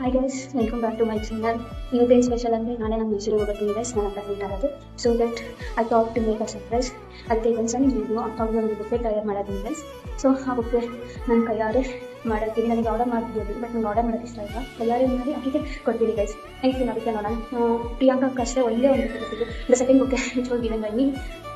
Hi guys, welcome back to my channel. ಇವತ್ತೇನು special ಅಂದರೆ ನಾನೇ ನಮ್ಮ ಮೈಸೂರಿಗೆ ಹೋಗ್ತೀನಿ ಗೈಸ್. ನನ್ನ ಹತ್ರ ಮೀಟ್ ಆಗೋದು. So that I thought to make a surprise. ಅದಕ್ಕೆ ಒಂದು ಸಣ್ಣ ವಿಡಿಯೋ ಒಂದು ಬುಕ್ಕೆ ತಯಾರು ಮಾಡೋದು ಗೈಸ್. ಸೊ ಆ ಬುಕ್ಕೆ ನಾನು ಕೈಯಾರೆ ಮಾಡ್ತೀನಿ. ನನಗೆ ಆರ್ಡರ್ ಮಾಡ್ತಿದ್ದೆ, ಬಟ್ ನಂಗೆ ಆರ್ಡರ್ ಮಾಡೋಕ್ಕೆ ಇಷ್ಟ ಇಲ್ಲ. ಕೈಯಾರೆ ಮಾಡಿ ಅದಕ್ಕೆ ಕೊಡ್ತೀನಿ ಗೈಸ್. ನೆಕ್ಸ್ಟ್ ಅದಕ್ಕೆ ನೋಡೋಣ. ಪ್ರಿಯಾಂಕಕ್ಕೆ ಅಷ್ಟೇ ಒಳ್ಳೆ ಒಂದು ಬುಕ್ ಕೊಟ್ಟಿದ್ದು. ದ ಸೆಕೆಂಡ್ ಬುಕ್ಕೆ it will given by me.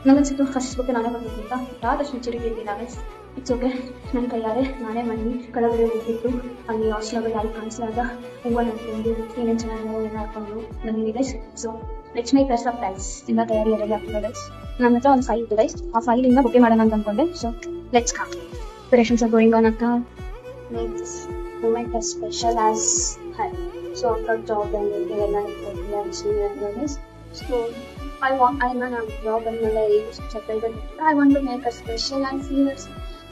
ನನಗನ್ಸಿತ್ತು ಫಸ್ಟ್ ಬುಕ್ಕೆ ನಾನೇ ಬರ್ತೀನಿ ಅಂತ. ಆದಷ್ಟು ಮೆಚುರಿಟಿ ಇರಲಿಲ್ಲ ಗೈಸ್. It's okay. ನನ್ನ ಕೈಯಾರೆ ನಾನೇ ಮಾಡಿ ಕೆಳಗಡೆ ಹೋಗ್ಬಿಟ್ಟು ಅಲ್ಲಿ ಹಾಸ್ಟೆಲ್ ಯಾರಿಗೆ ಕಾಣಿಸ್ಲಾರ್ದ ಹೂವು ನಡ್ಕೊಂಡು ಏನೇನು ಚೆನ್ನಾಗಿ ಏನು ಹಾಕೊಂಡು ನನಗೆ guys. So let's make a surprise. ಎಲ್ಲ ತಯಾರಿ ರೆಡಿ ಆಗ್ತದೆ ಗೈಸ್. ನನ್ನ ಹತ್ರ ಒಂದು ಫೈಲ್ ಇತ್ತು ಗೈಸ್. ಆ ಫೈಲಿಂದ ಬುಕ್ಕೆ ಮಾಡೋಣ ಅಂತ ಅಂದ್ಕೊಂಡೆ. So let's come. Preparations are going on ಅಂತ make this moment as special as her. So after job and ಎಲ್ಲ guys. So I am a job and I want to make a special and feel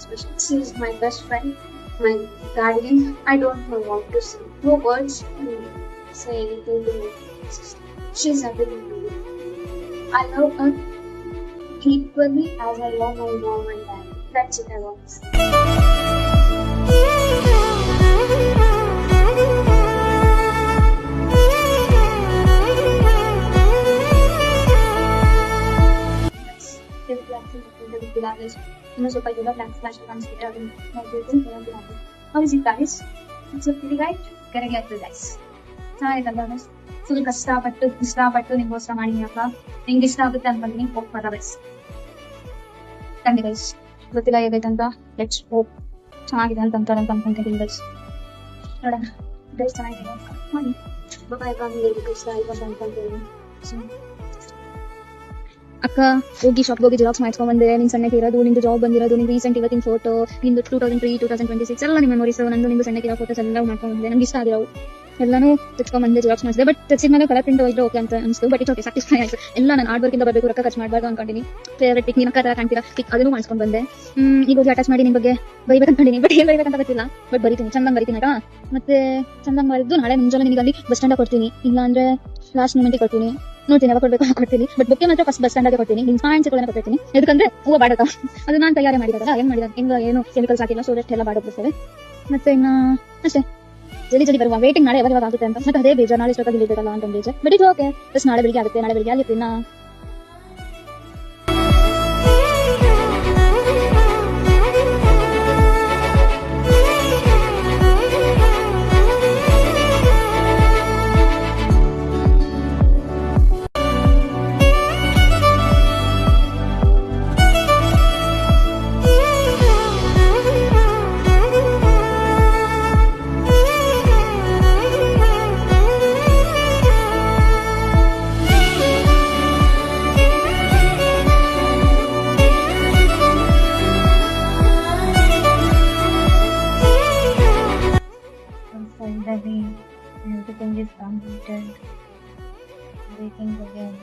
special. She is my best friend, my guardian. I don't know what to say. No words to say anything to me. She's everything to me. I love her equally as I love my mom and dad. That's it I want to say. ಸ್ವಲ್ಪ ಇದೆಲ್ಲ flash ಕಾಣಿಸ್ತಿದ್ರೆ ಅದನ್ನ ನೋಡ್ಬೇಕು. How is it guys? It's a pretty right? ಕರೆಗೆ ಆಗ್ತದೆ guys. ಚೆನ್ನಾಗಿತ್ತಲ್ಲ guys. Full ಕಷ್ಟಪಟ್ಟು ನಿಮ್ಗೋಸ್ಕರ ಮಾಡಿದೀನಿ ಅಪ್ಪ. ನಿಂಗೆ ಇಷ್ಟ ಆಗುತ್ತೆ ಅನ್ಕೊಂತೀನಿ. ಹೋಪ್ ಮಾಡ ಗೈಸ್. ತಂದೆ ಗೈಸ್, ಗೊತ್ತಿಲ್ಲ ಹೇಗೈತೆ ಅಂತ. ಲೆಟ್ಸ್ ಹೋಪ್ ಚೆನ್ನಾಗಿದೆ ಅಂತ ಅನ್ಕೊಂತೀನಿ ಗೈಸ್. ನೋಡೋಣ ಗೈಸ್ ಚೆನ್ನಾಗಿದೆ ಮಾಡಿ ಬಾಯ್ ಇಷ್ಟ ಆಯ್ತು ಅಂತ ಅನ್ಕೊಂತೀನಿ. ಅಕ್ಕ ಹೋಗಿ ಶಾಪ್ಗೆ ಹೋಗಿ ಜೆರಾಕ್ಸ್ ಮಾಡ್ಸ್ಕೊಂಡ್ ಬಂದೆ. ನಿನ್ ಸಣ್ಣಕ್ಕೆ ಇರೋದು, ನಿಂದು ಜಾಬ್ ಬಂದಿರೋದು, ನಿನ್ ರೀಸೆಂಟ್ ಇವತ್ತಿನ ಫೋಟೋ, ನಿಂದು 2003 2026 ಎಲ್ಲ ನಿಮ್ಮ ಮೆಮೊರೀಸ್, ನಂದು ನಿಂದು ಸಣ್ಣಕ್ಕೆ ಇರೋ ಫೋಟೋಸ್ ಎಲ್ಲ ಮಾಡ್ಕೊಂಡ್ ಬಂದೆ. ನಮ್ಗೆ ಇಷ್ಟ ಆಗಿರೋವು ಎಲ್ಲಾನು ತೆಚ್ಕೊಂಡ್ ಬಂದೆ, ಜೆರಾಕ್ಸ್ ಮಾಡಿಸಿದೆ. ಬಟ್ ತೆಚ್ಚಿದ್ಮೇಲೆ ಕಲರ್ ಪ್ರಿಂಟ್ ಹೋಯ್ತು ಓಕೆ ಅಂತ ಅನಿಸ್ತು. ಬಟ್ ಇಟ್ಸ್ ಓಕೆ, ಸ್ಯಾಟಿಸ್ಫೈ ಆಯ್ತು. ಎಲ್ಲ ನಾನು ಹಾರ್ಡ್ ವರ್ಕ್ ಇಂದ ಬರಬೇಕು, ರೊಕ್ಕ ಖರ್ಚು ಮಾಡಬಾರ್ದು ಅನ್ಕೊಂಡಿನಿ. ಫೇವ್ರೆಟ್ ಪಿಕ್ ನೀನು ತರ ಕಾಣ್ತೀರಾ ಪಿಕ್ ಅದನ್ನು ಮಾಡಿಸ್ಕೊಂಡ್ ಬಂದೆ. ಈಗ ಹೋಗಿ ಅಟ್ಯಾಚ್ ಮಾಡಿ ನಿನ್ ಬಗ್ಗೆ ಬೈಬೇಕು ಅನ್ಕೊಂಡಿನಿ. ಬಟ್ ಏನ್ ಬೈಬೇಕಂತ ಗೊತ್ತಿಲ್ಲ. ಬಟ್ ಬರೀತೀನಿ, ಚಂದಂಗ್ ಬರೀತೀನಿ ಆಯ್ತಾ. ಮತ್ತೆ ಚಂದಂಗ್ ಬರೆದು ನಾಳೆ ಮುಂಜಾನೆ ನಿನಗೆ ಅಲ್ಲಿ ಬಸ್ ಸ್ಟ್ಯಾಂಡ್ ಕೊಡ್ತೀನಿ, ಇಲ್ಲ ಅಂದ್ರೆ ಲಾಸ್ಟ್ ಮೂಮೆಂಟ್ ಕೊಡ್ತೀನಿ. ನೋಡ್ತೀನಿ ಯಾವಾಗ ಕೊಡ್ಬೇಕು ಕೊಡ್ತೀನಿ. ಬಟ್ ಬುಕ್ಕೆ ಮಾತ್ರ ಫಸ್ಟ್ ಬಸ್ ಸ್ಟ್ಯಾಂಡ್ ಕೊಡ್ತೀನಿ. ನಿನ್ ಫ್ಯಾನ್ಸ್ಗಳನ್ನ ಕೊಡ್ತೀನಿ. ಯಾಕಂದ್ರೆ ಹೂವು ಬಾಡಕ ಅದು ನಾನು ತಯಾರಿ ಮಾಡಿದಾರಲ್ಲ, ಏನ್ ಮಾಡಿದ ಹೆಂಗ ಏನು ಕೆಮಿಕಲ್ಸ್ ಹಾಕಿಲ್ಲ, ಸೊ ಎಲ್ಲ ಬಾಡೋಗ್ಬಿಡ್ತೇವೆ. ಮತ್ತೆ ಇನ್ನ ಅಷ್ಟೇ ಜಲ್ದಿ ಬರುವ ವೇಟಿಂಗ್ ನಾಳೆ ಯಾವಾಗ ಆಗುತ್ತೆ ಅಂತ. ಮತ್ತೆ ಅದೇ ಬೇಜಾರು, ನಾಳೆ ಸ್ವಲ್ಪ ಲೇಟ್ ಆಗಲ್ಲ ಅಂತ ಬೇಜಾರು. ಬಟ್ ಇದು ಓಕೆ, ಬಸ್ ನಾಳೆ ಬೆಳಿಗ್ಗೆ ಆಗುತ್ತೆ. ನಾಳೆ ಬೆಳಿಗ್ಗೆ ಆಗಿರ್ತೀನಿ. Everything is completed. Everything again.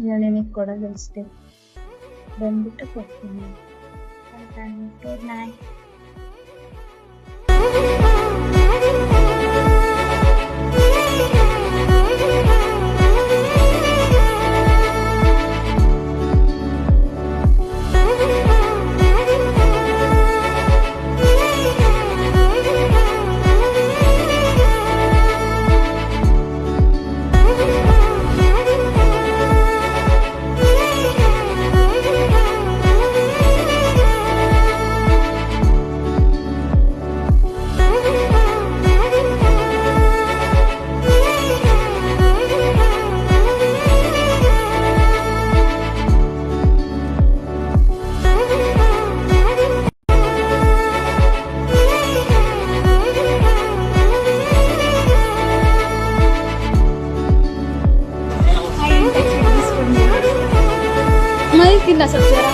Nearly ಕೊಡೋದು ಅಷ್ಟೇ. ಬಂದ್ಬಿಟ್ಟು ಕೊಡ್ತೀನಿ. Good night. ಇಲ್ಲ ಸ್ವಲ್ಪ ಜ್ವರ